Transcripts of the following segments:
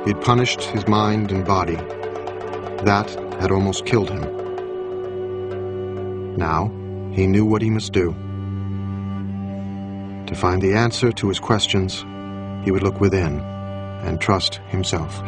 He'd punished his mind and body. That had almost killed him. Now, he knew what he must do. To find the answer to his questions, he would look within and trust himself.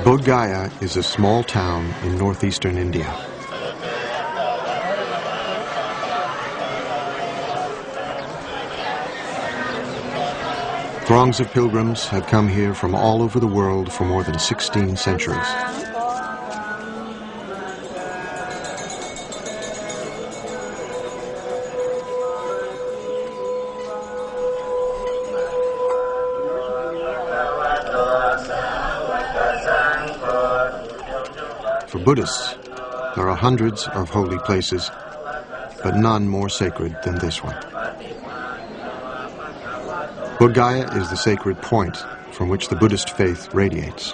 Bodh Gaya is a small town in northeastern India. Throngs of pilgrims have come here from all over the world for more than 16 centuries. For Buddhists, there are hundreds of holy places, but none more sacred than this one. Bodh Gaya is the sacred point from which the Buddhist faith radiates.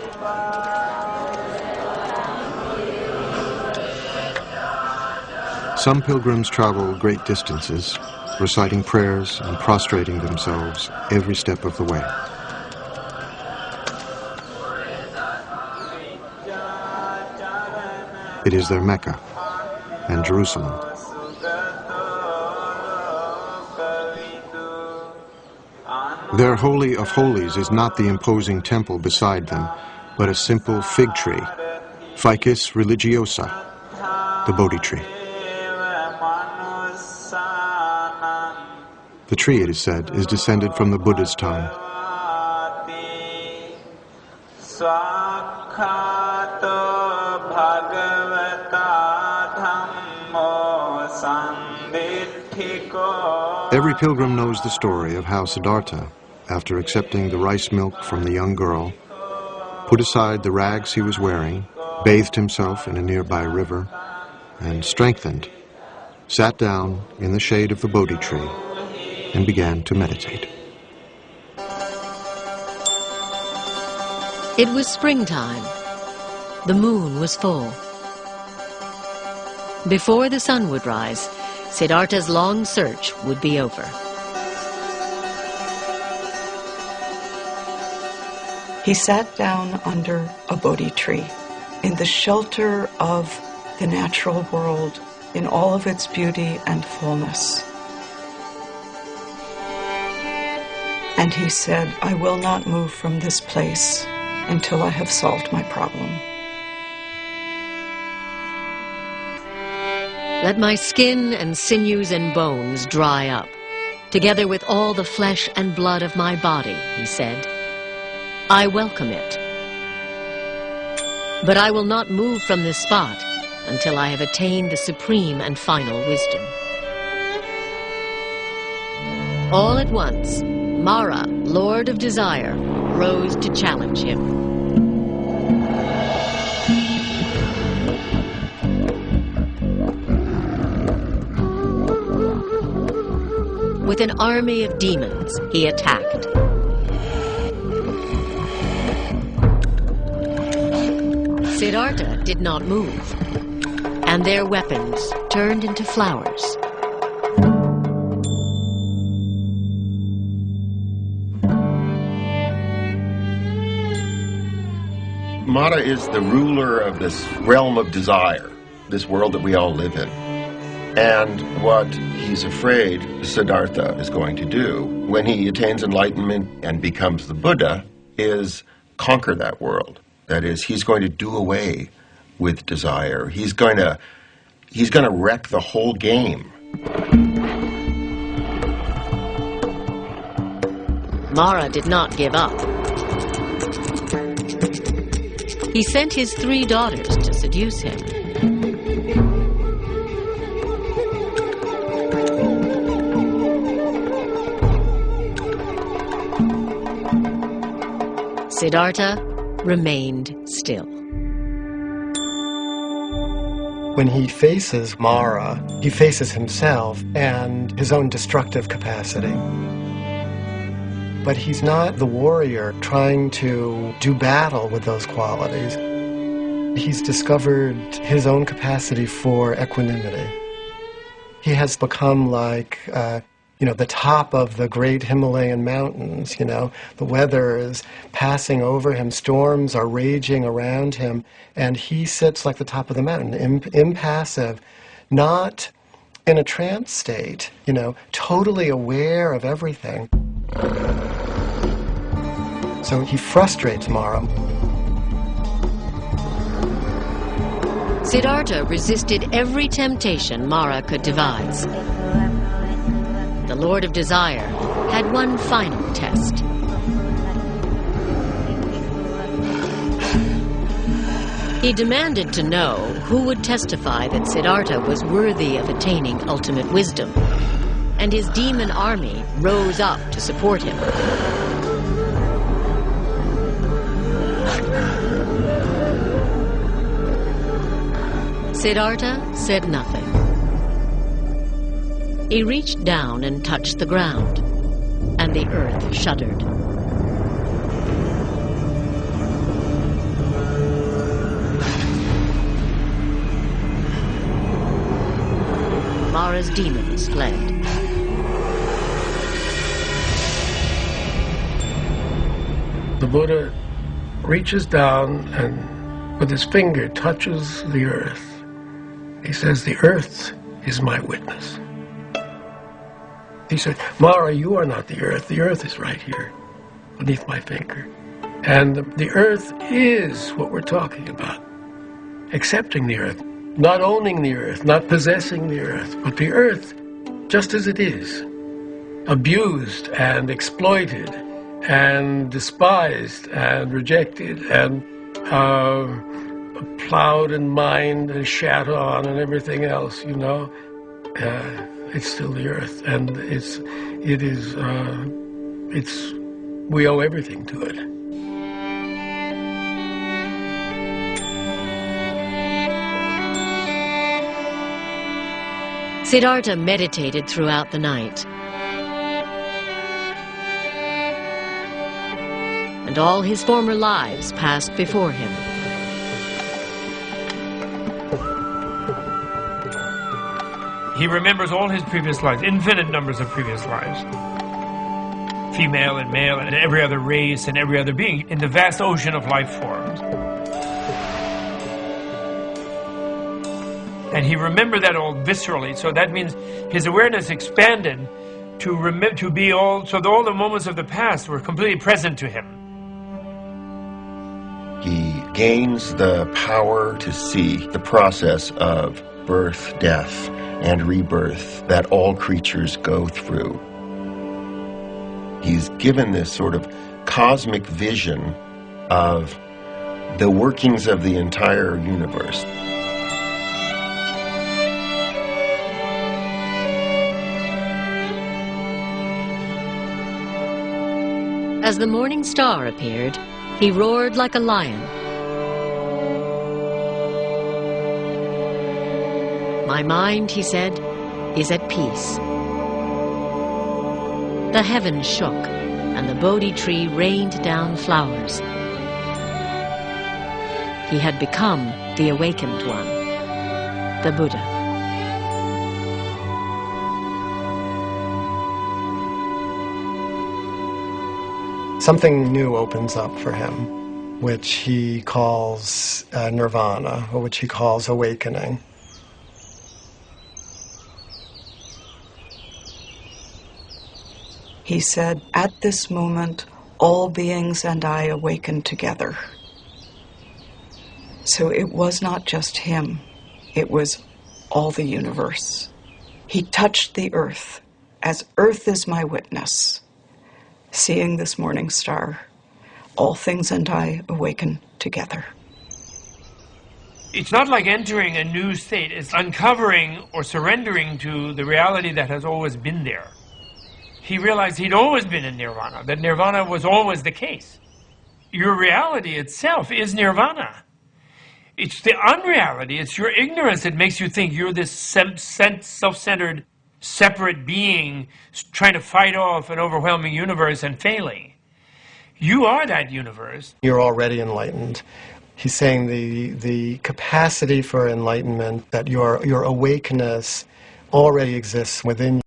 Some pilgrims travel great distances, reciting prayers and prostrating themselves every step of the way. It is their Mecca and Jerusalem. Their Holy of Holies is not the imposing temple beside them, but a simple fig tree, Ficus religiosa, the Bodhi tree. The tree, it is said, is descended from the Buddha's tongue. Every pilgrim knows the story of how Siddhartha, after accepting the rice milk from the young girl, put aside the rags he was wearing, bathed himself in a nearby river, and strengthened, sat down in the shade of the Bodhi tree and began to meditate. It was springtime. The moon was full. Before the sun would rise, Siddhartha's long search would be over. He sat down under a Bodhi tree in the shelter of the natural world in all of its beauty and fullness. And he said, "I will not move from this place until I have solved my problem. Let my skin and sinews and bones dry up, together with all the flesh and blood of my body," he said. "I welcome it. But I will not move from this spot until I have attained the supreme and final wisdom." All at once, Mara, Lord of Desire, rose to challenge him. With an army of demons, he attacked. Siddhartha did not move, and their weapons turned into flowers. Mara is the ruler of this realm of desire, this world that we all live in. And what he's afraid Siddhartha is going to do when he attains enlightenment and becomes the Buddha is conquer that world. That is, he's going to do away with desire. He's going to wreck the whole game. Mara did not give up. He sent his 3 daughters to seduce him. Siddhartha remained still. When he faces Mara, he faces himself and his own destructive capacity. But he's not the warrior trying to do battle with those qualities. He's discovered his own capacity for equanimity. He has become like, the top of the great Himalayan mountains, The weather is passing over him, storms are raging around him, and he sits like the top of the mountain, impassive, not in a trance state, totally aware of everything. So he frustrates Mara. Siddhartha resisted every temptation Mara could devise. The Lord of Desire had one final test. He demanded to know who would testify that Siddhartha was worthy of attaining ultimate wisdom, and his demon army rose up to support him. Siddhartha said nothing. He reached down and touched the ground, and the earth shuddered. Mara's demons fled. The Buddha reaches down and with his finger touches the earth. He says, "The earth is my witness." He said, "Mara, you are not the earth. The earth is right here, beneath my finger." And the earth is what we're talking about. Accepting the earth, not owning the earth, not possessing the earth, but the earth just as it is. Abused and exploited and despised and rejected and plowed and mined and shat on and everything else, it's still the earth, and we owe everything to it. Siddhartha meditated throughout the night, and all his former lives passed before him. He remembers all his previous lives, infinite numbers of previous lives. Female and male and every other race and every other being in the vast ocean of life forms. And he remembered that all viscerally, so that means his awareness expanded to be all, so that all the moments of the past were completely present to him. He gains the power to see the process of birth, death, and rebirth that all creatures go through. He's given this sort of cosmic vision of the workings of the entire universe. As the morning star appeared, he roared like a lion. "My mind," he said, "is at peace." The heavens shook, and the Bodhi tree rained down flowers. He had become the awakened one, the Buddha. Something new opens up for him, which he calls nirvana, or which he calls awakening. He said, "At this moment, all beings and I awaken together." So it was not just him, it was all the universe. He touched the earth, as earth is my witness. Seeing this morning star, all things and I awaken together. It's not like entering a new state, it's uncovering or surrendering to the reality that has always been there. He realized he'd always been in nirvana, that nirvana was always the case. Your reality itself is nirvana. It's the unreality, it's your ignorance that makes you think you're this self-centered, separate being trying to fight off an overwhelming universe and failing. You are that universe. You're already enlightened. He's saying the capacity for enlightenment, that your awakeness already exists within you.